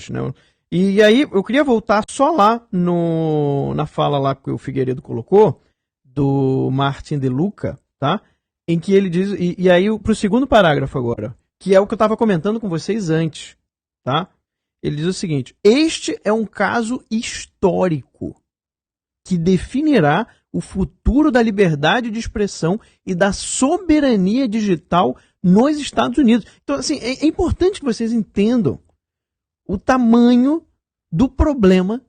Né? E aí eu queria voltar só lá na fala lá que o Figueiredo colocou, do Martin De Luca, tá? Em que ele diz, e aí pro segundo parágrafo agora, que é o que eu estava comentando com vocês antes, tá? Ele diz o seguinte: este é um caso histórico que definirá o futuro da liberdade de expressão e da soberania digital nos Estados Unidos. Então, assim, é importante que vocês entendam o tamanho do problema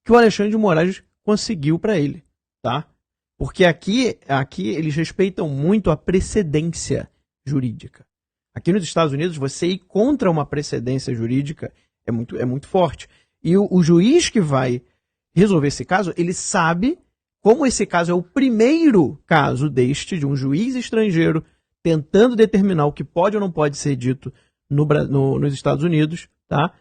que o Alexandre de Moraes conseguiu para ele, tá? Porque aqui eles respeitam muito a precedência jurídica. Aqui nos Estados Unidos, você ir contra uma precedência jurídica é muito forte. E o juiz que vai resolver esse caso, ele sabe, como esse caso é o primeiro caso de um juiz estrangeiro tentando determinar o que pode ou não pode ser dito nos Estados Unidos, tá?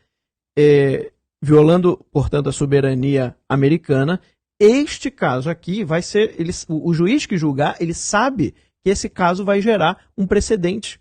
Violando, portanto, a soberania americana. Este caso aqui vai ser... o juiz que julgar, ele sabe que esse caso vai gerar um precedente.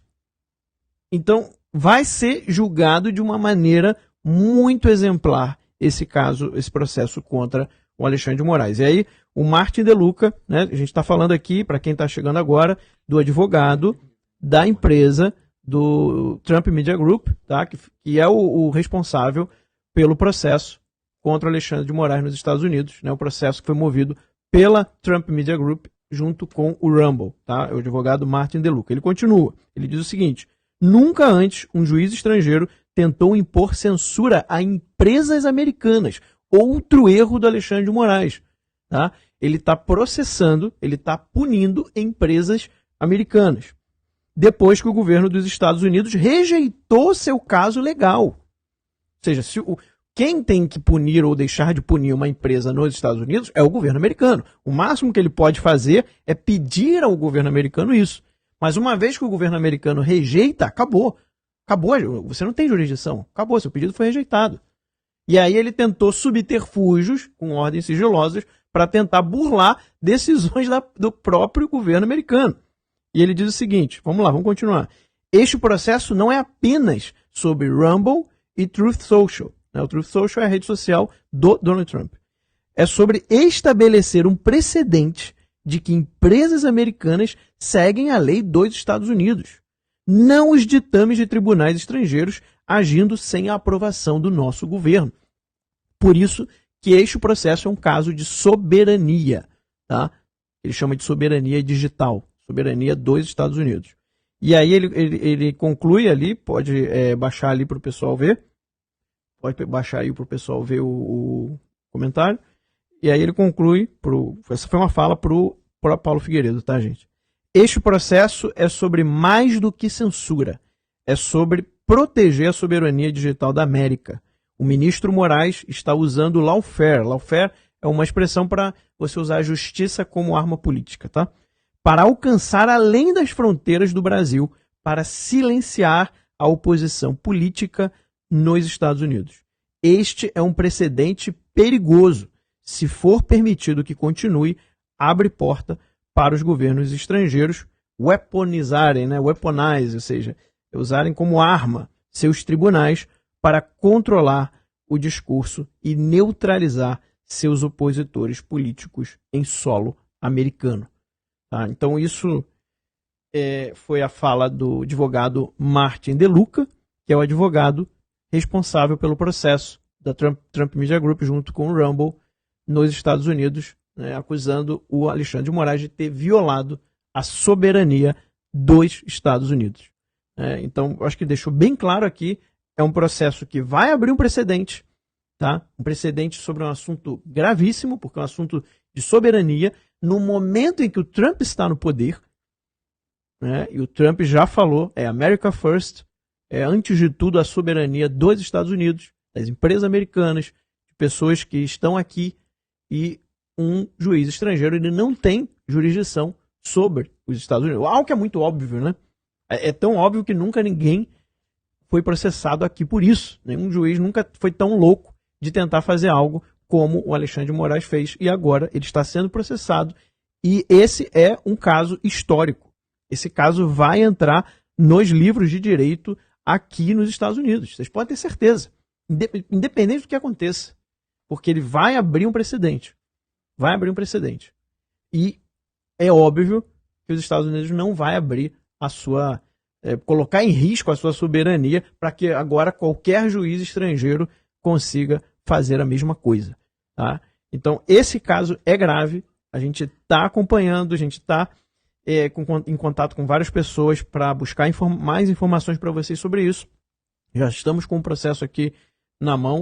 Então, vai ser julgado de uma maneira muito exemplar esse caso, esse processo contra o Alexandre de Moraes. E aí, o Martin De Luca, né, a gente está falando aqui, para quem está chegando agora, do advogado da empresa do Trump Media Group, tá, que é o responsável pelo processo contra o Alexandre de Moraes nos Estados Unidos, né, o processo que foi movido pela Trump Media Group junto com o Rumble, tá, é o advogado Martin De Luca. Ele continua, ele diz o seguinte: nunca antes um juiz estrangeiro tentou impor censura a empresas americanas. Outro erro do Alexandre de Moraes. Tá? Ele está processando, ele está punindo empresas americanas. Depois que o governo dos Estados Unidos rejeitou seu caso legal. Ou seja, quem tem que punir ou deixar de punir uma empresa nos Estados Unidos é o governo americano. O máximo que ele pode fazer é pedir ao governo americano isso. Mas uma vez que o governo americano rejeita, acabou. Acabou, você não tem jurisdição. Acabou, seu pedido foi rejeitado. E aí ele tentou subterfúgios com ordens sigilosas para tentar burlar decisões do próprio governo americano. E ele diz o seguinte, vamos lá, vamos continuar. Este processo não é apenas sobre Rumble e Truth Social. Né? O Truth Social é a rede social do Donald Trump. É sobre estabelecer um precedente de que empresas americanas seguem a lei dos Estados Unidos, não os ditames de tribunais estrangeiros agindo sem a aprovação do nosso governo. Por isso que este processo é um caso de soberania, tá? Ele chama de soberania digital, soberania dos Estados Unidos. E aí ele conclui ali, pode baixar ali para o pessoal ver, pode baixar aí para o pessoal ver o comentário, e aí ele conclui, essa foi uma fala para o Paulo Figueiredo, tá, gente? Este processo é sobre mais do que censura, é sobre proteger a soberania digital da América. O ministro Moraes está usando lawfare. Lawfare é uma expressão para você usar a justiça como arma política, tá? Para alcançar além das fronteiras do Brasil, para silenciar a oposição política nos Estados Unidos. Este é um precedente perigoso. Se for permitido que continue, abre porta para os governos estrangeiros weaponizarem, né? Weaponize, ou seja, usarem como arma seus tribunais para controlar o discurso e neutralizar seus opositores políticos em solo americano. Tá? Então isso foi a fala do advogado Martin De Luca, que é o advogado responsável pelo processo da Trump Media Group junto com o Rumble nos Estados Unidos, né, acusando o Alexandre de Moraes de ter violado a soberania dos Estados Unidos. Então, acho que deixou bem claro aqui, é um processo que vai abrir um precedente, tá? Um precedente sobre um assunto gravíssimo, porque é um assunto de soberania, no momento em que o Trump está no poder, né, e o Trump já falou, é America First, é antes de tudo a soberania dos Estados Unidos, das empresas americanas, de pessoas que estão aqui, e um juiz estrangeiro ele não tem jurisdição sobre os Estados Unidos. Algo que é muito óbvio, né? É tão óbvio que nunca ninguém foi processado aqui por isso. Nenhum juiz nunca foi tão louco de tentar fazer algo como o Alexandre de Moraes fez. E agora ele está sendo processado. E esse é um caso histórico. Esse caso vai entrar nos livros de direito aqui nos Estados Unidos. Vocês podem ter certeza. independente do que aconteça. Porque ele vai abrir um precedente. Vai abrir um precedente. E é óbvio que os Estados Unidos não vai abrir a sua... colocar em risco a sua soberania para que agora qualquer juiz estrangeiro consiga fazer a mesma coisa. Tá? Então, esse caso é grave. A gente está acompanhando, a gente está em contato com várias pessoas para buscar mais informações para vocês sobre isso. Já estamos com o processo aqui na mão.